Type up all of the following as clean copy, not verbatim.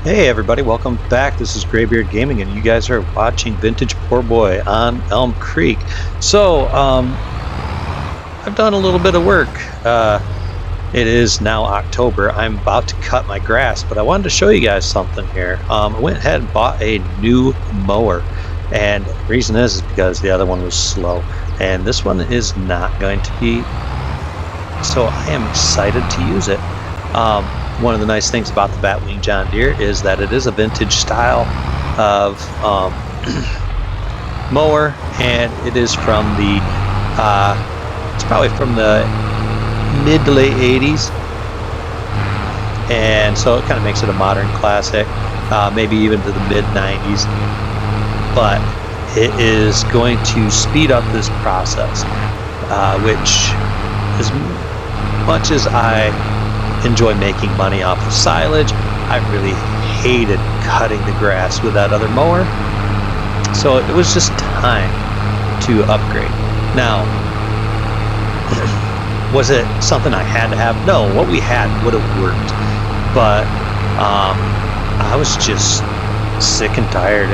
Hey everybody, welcome back. This is Graybeard Gaming and you guys are watching Vintage Poorboy on Elm Creek. I've done a little bit of work. It is now October. I'm about to cut my grass, but I wanted to show you guys something here. I went ahead and bought a new mower, and the reason is because the other one was slow, and this one is not going to be, so I am excited to use it. One of the nice things about the Batwing John Deere is that it is a vintage style of mower, and it is from the it's probably from the mid to late 80s, and so it kind of makes it a modern classic, maybe even to the mid 90s, but it is going to speed up this process, which, as much as I enjoy making money off of silage, I really hated cutting the grass with that other mower, so it was just time to upgrade. Now, was it something I had to have? No, what we had would have worked, but I was just sick and tired.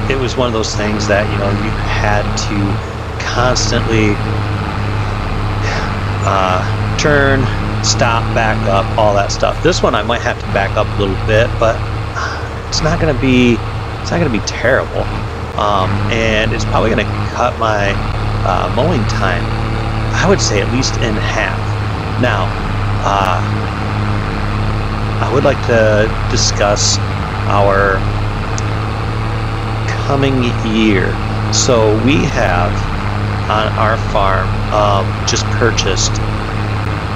It was one of those things that, you know, you had to constantly turn, stop, back up, all that stuff. This one I might have to back up a little bit, but it's not going to be terrible, and it's probably going to cut my mowing time, I would say, at least in half. Now, I would like to discuss our coming year. So we have on our farm just purchased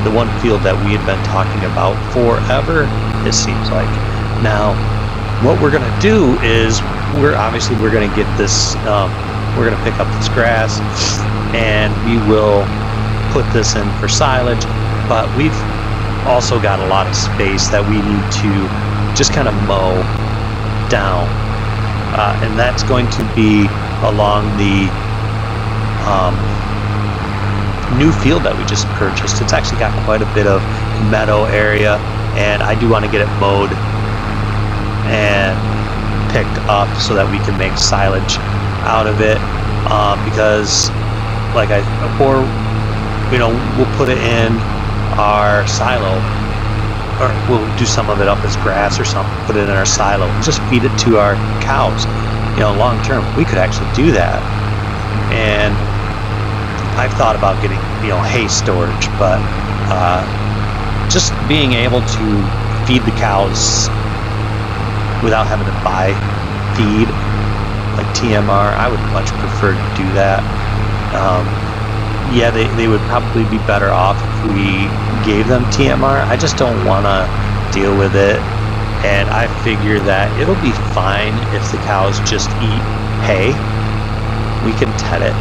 the one field that we had been talking about forever, it seems like. Now, what we're going to do is we're going to get this, we're going to pick up this grass, and we will put this in for silage, but we've also got a lot of space that we need to just kind of mow down, and that's going to be along the new field that we just purchased. It's actually got quite a bit of meadow area, and I do want to get it mowed and picked up so that we can make silage out of it, because we'll put it in our silo, or we'll do some of it up as grass or something, put it in our silo and just feed it to our cows. You know, long term we could actually do that, and I've thought about getting, you know, hay storage, but just being able to feed the cows without having to buy feed like TMR, I would much prefer to do that. Yeah, they would probably be better off if we gave them TMR. I just don't want to deal with it, and I figure that it'll be fine if the cows just eat hay. We can tet it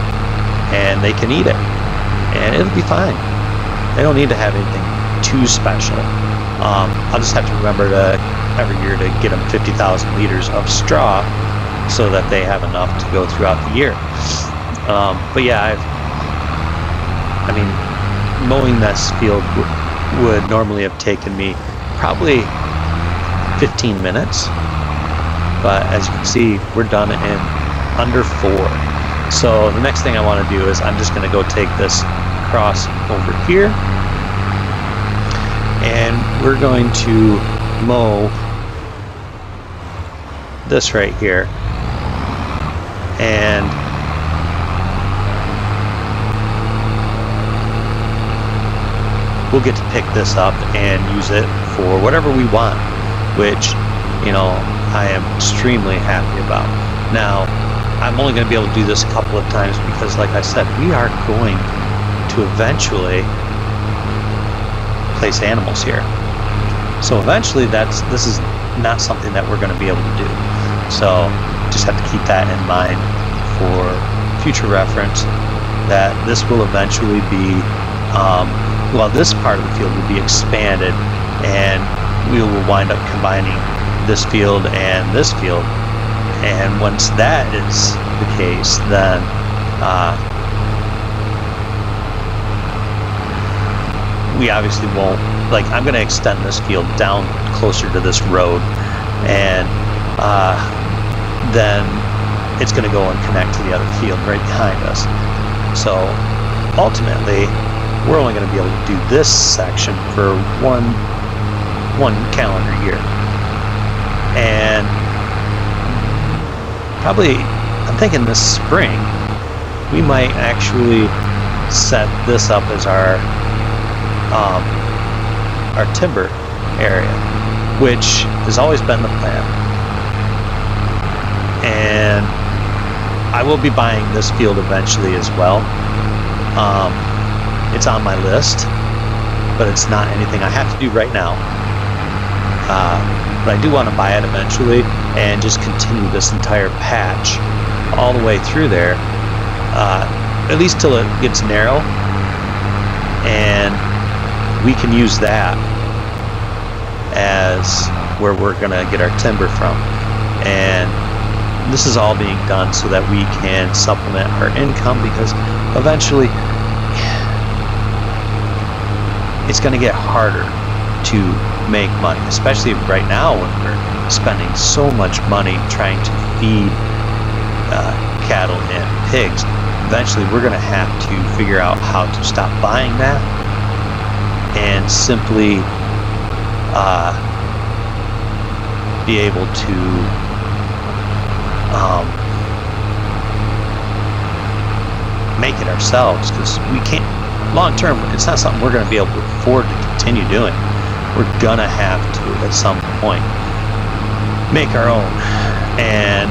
and they can eat it, and it'll be fine. They don't need to have anything too special. I'll just have to remember to every year to get them 50,000 liters of straw so that they have enough to go throughout the year. But yeah, I mean, mowing this field would normally have taken me probably 15 minutes, but as you can see, we're done in under 4. So the next thing I want to do is I'm just going to go take this cross over here, and we're going to mow this right here, and we'll get to pick this up and use it for whatever we want, which, you know, I am extremely happy about. Now, I'm only going to be able to do this a couple of times because, like I said, we are going to eventually place animals here. So eventually this is not something that we're going to be able to do. So just have to keep that in mind for future reference, that this will eventually be, this part of the field will be expanded, and we will wind up combining this field and this field. And once that is the case, then we obviously won't like I'm going to extend this field down closer to this road, and then it's going to go and connect to the other field right behind us. So ultimately, we're only going to be able to do this section for one calendar year. And probably, I'm thinking this spring, we might actually set this up as our timber area, which has always been the plan. And I will be buying this field eventually as well. It's on my list, but it's not anything I have to do right now. But I do want to buy it eventually and just continue this entire patch all the way through there, at least till it gets narrow, and we can use that as where we're going to get our timber from. And this is all being done so that we can supplement our income, because eventually it's going to get harder to make money, especially right now when we're spending so much money trying to feed cattle and pigs. Eventually we're going to have to figure out how to stop buying that and simply be able to make it ourselves, because we can't, long term, it's not something we're going to be able to afford to continue doing. We're gonna have to at some point make our own. And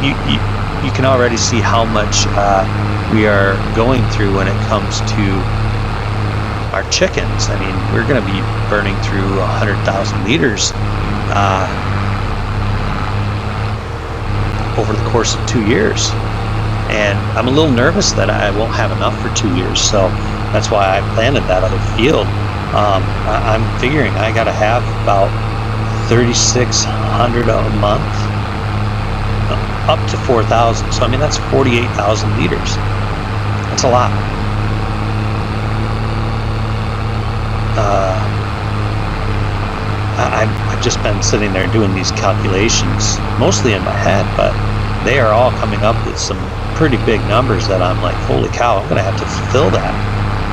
you can already see how much we are going through when it comes to our chickens. I mean, we're going to be burning through 100,000 liters over the course of 2 years. And I'm a little nervous that I won't have enough for 2 years, so that's why I planted that other field. I'm figuring I got to have about 3,600 a month, up to 4,000. So I mean, that's 48,000 liters. That's a lot. I've just been sitting there doing these calculations, mostly in my head, but they are all coming up with some pretty big numbers that I'm like, holy cow, I'm gonna have to fulfill that.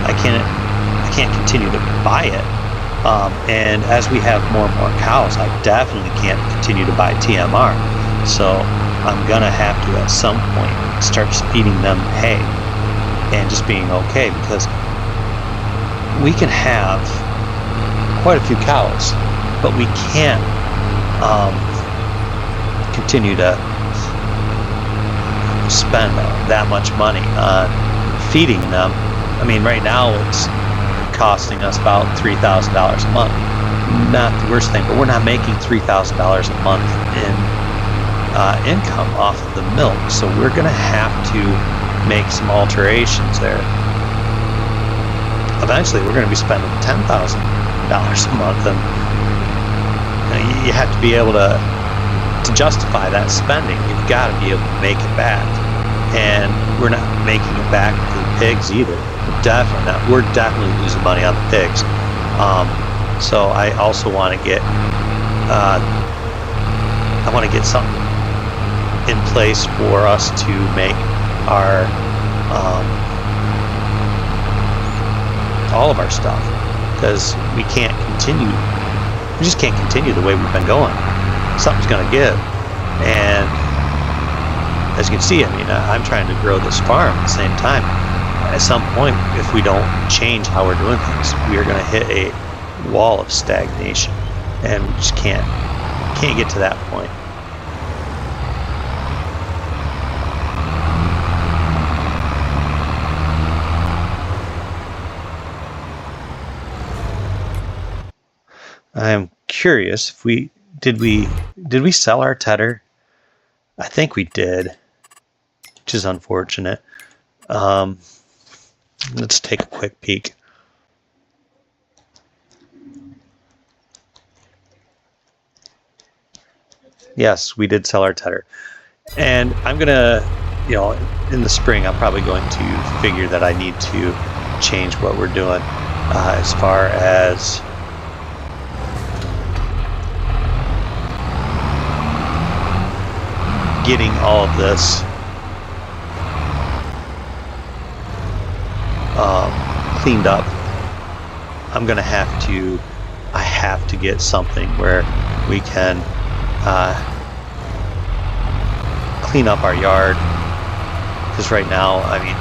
I can't continue to buy it. And as we have more and more cows, I definitely can't continue to buy TMR. So I'm gonna have to at some point start feeding them hay and just being okay, because we can have quite a few cows, but we can't continue to spend that much money on feeding them. I mean, right now it's costing us about $3,000 a month. Not the worst thing, but we're not making $3,000 a month in income off of the milk, so we're going to have to make some alterations there. Eventually we're going to be spending $10,000 a month, and you have to be able to justify that spending. You've got to be able to make it back, and we're not making it back to the pigs either. We're definitely losing money on the pigs. So I also want to get something in place for us to make our all of our stuff, because we just can't continue the way we've been going. Something's going to give. And as you can see, I mean, I'm trying to grow this farm at the same time. At some point, if we don't change how we're doing things, we are going to hit a wall of stagnation, and we just can't get to that point. I'm curious if did we sell our tedder? I think we did, which is unfortunate. Let's take a quick peek. Yes, we did sell our tedder. And I'm gonna, in the spring, I'm probably going to figure that I need to change what we're doing as far as getting all of this cleaned up. I have to get something where we can clean up our yard, because right now, I mean,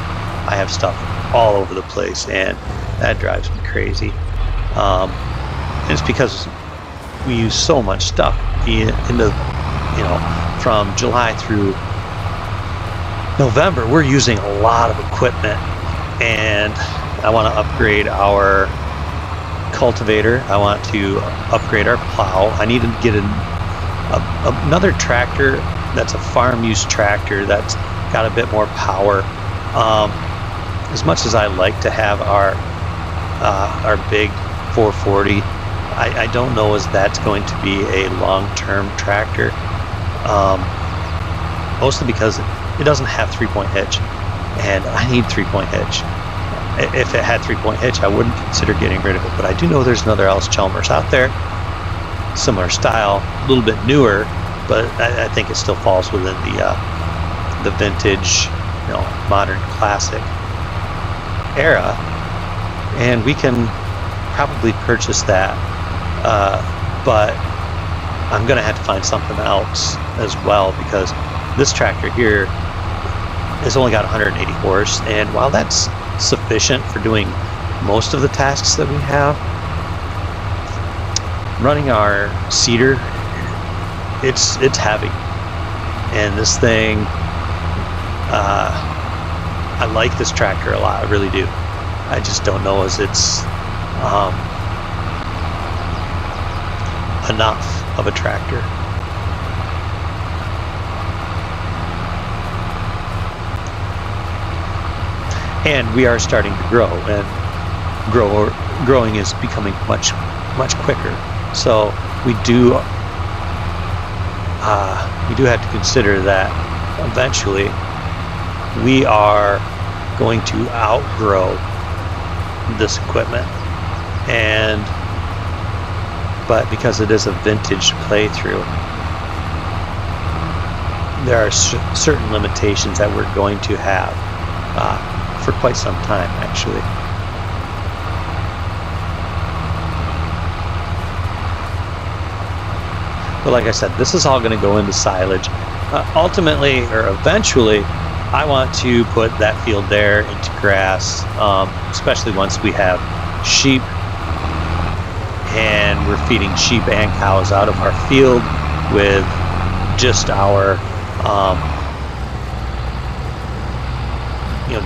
I have stuff all over the place and that drives me crazy. And it's because we use so much stuff from July through November. We're using a lot of equipment, and I want to upgrade our cultivator. I want to upgrade our plow. I need to get another tractor that's a farm use tractor that's got a bit more power. As much as I like to have our big 440, I don't know as that's going to be a long-term tractor, mostly because it doesn't have 3-point hitch, and I need 3-point hitch. If it had 3-point hitch, I wouldn't consider getting rid of it, but I do know there's another Chalmers out there, similar style, a little bit newer, but I think it still falls within the vintage, modern classic era, and we can probably purchase that, but I'm gonna have to find something else as well, because this tractor here has only got 180 horse, and while that's sufficient for doing most of the tasks that we have, running our seeder, it's heavy, and this thing, I like this tractor a lot, I really do. I just don't know as it's enough of a tractor. And we are starting to grow, and growing is becoming much quicker. So we do have to consider that eventually we are going to outgrow this equipment, but because it is a vintage playthrough, there are certain limitations that we're going to have for quite some time, actually. But like I said, this is all going to go into silage. Ultimately, or eventually, I want to put that field there into grass, especially once we have sheep, and we're feeding sheep and cows out of our field with just our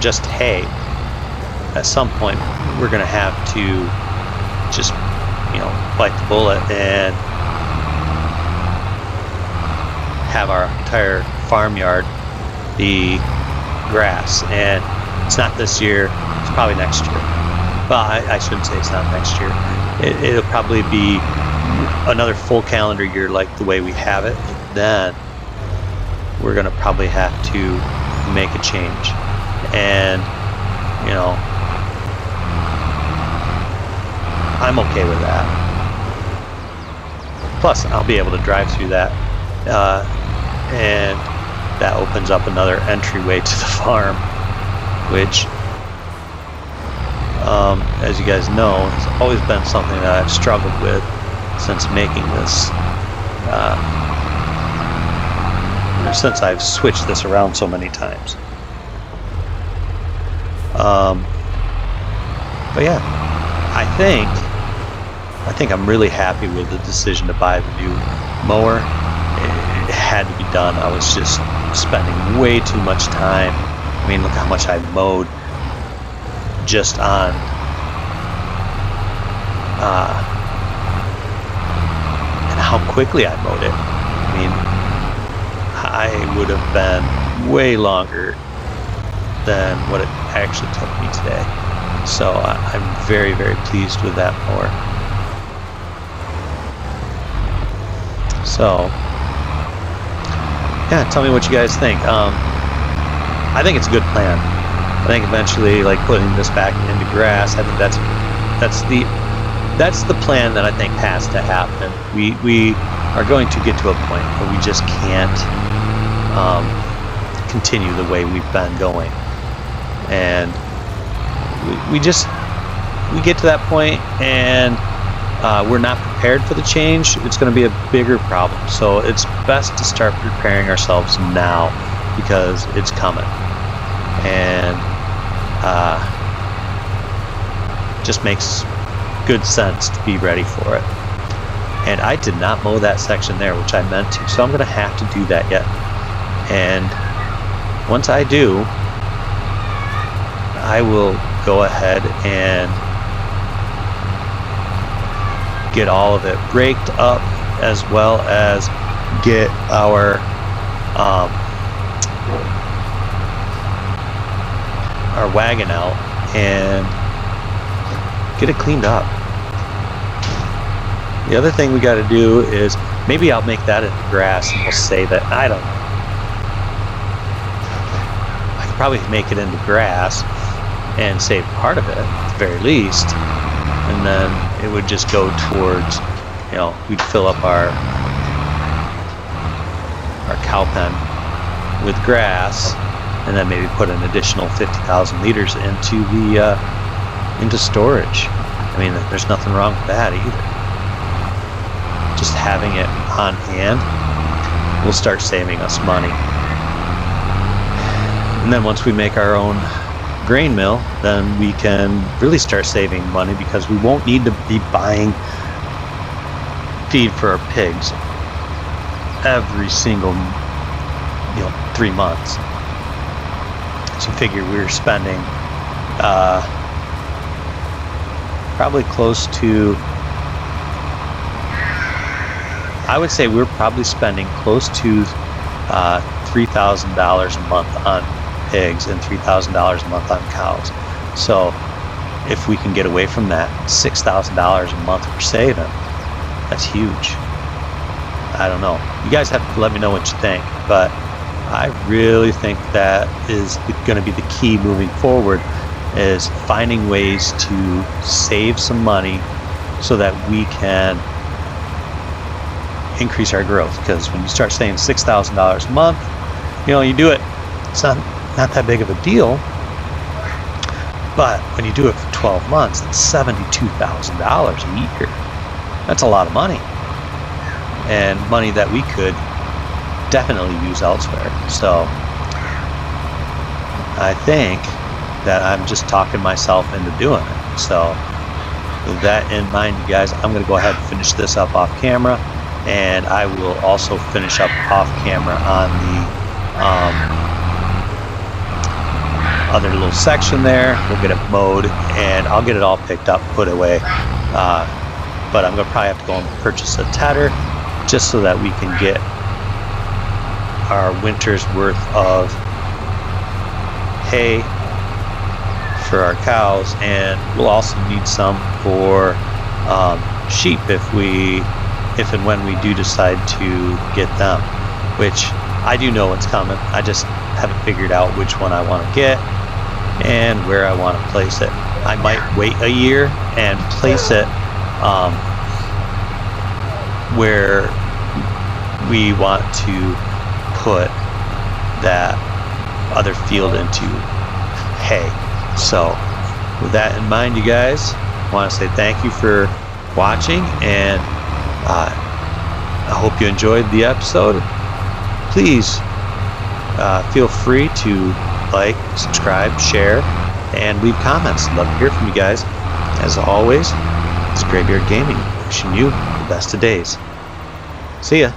just hay. At some point we're going to have to just bite the bullet and have our entire farmyard be grass, and it's not this year, it's probably next year. Well, I shouldn't say it's not next year. It'll probably be another full calendar year like the way we have it. Then we're going to probably have to make a change, and I'm okay with that. Plus I'll be able to drive through that, and that opens up another entryway to the farm, which as you guys know, has always been something that I've struggled with since making this, since I've switched this around so many times. But yeah, I think I'm really happy with the decision to buy the new mower. It had to be done. I was just spending way too much time. I mean, look how much I mowed just on and how quickly I mowed it. I mean, I would have been way longer than what it actually took me today. So I'm very, very pleased with that mower. So yeah, tell me what you guys think. I think it's a good plan. I think eventually, like putting this back into grass, I think that's the plan that I think has to happen. We are going to get to a point where we just can't continue the way we've been going, and we get to that point, and we're not prepared for the change. It's going to be a bigger problem. So it's best to start preparing ourselves now, because it's coming, and just makes good sense to be ready for it. And I did not mow that section there, which I meant to, so I'm going to have to do that yet. And once I do, I will go ahead and get all of it raked up, as well as get our wagon out and get it cleaned up. The other thing we got to do is maybe I'll make that into grass and we'll save it. I don't know. I could probably make it into grass and save part of it at the very least, and then it would just go towards, you know, we'd fill up our cow pen with grass, and then maybe put an additional 50,000 liters into storage. I mean, there's nothing wrong with that either. Just having it on hand will start saving us money. And then once we make our own grain mill, then we can really start saving money, because we won't need to be buying feed for our pigs every single 3 months. So you figure we're spending probably close to, I would say we're probably spending close to $3,000 a month on pigs and $3,000 a month on cows. So if we can get away from that, $6,000 a month we're saving, that's huge. I don't know. You guys have to let me know what you think, but I really think that is going to be the key moving forward, is finding ways to save some money so that we can increase our growth. Because when you start saving $6,000 a month, you do it, it's not that big of a deal. But when you do it for 12 months, it's $72,000 a year. That's a lot of money, and money that we could definitely use elsewhere. So I think that I'm just talking myself into doing it. So with that in mind, you guys, I'm going to go ahead and finish this up off camera, and I will also finish up off camera on the other little section there. We'll get it mowed, and I'll get it all picked up, put away. But I'm going to probably have to go and purchase a tedder, just so that we can get our winter's worth of hay for our cows, and we'll also need some for sheep if and when we do decide to get them, which I do know it's coming. I just haven't figured out which one I want to get and where I want to place it. I might wait a year and place it where we want to put that other field into hay. So with that in mind, you guys, I want to say thank you for watching, and I hope you enjoyed the episode. Please feel free to like, subscribe, share, and leave comments. Love to hear from you guys. As always, it's Graybeard Gaming, wishing you the best of days. See ya.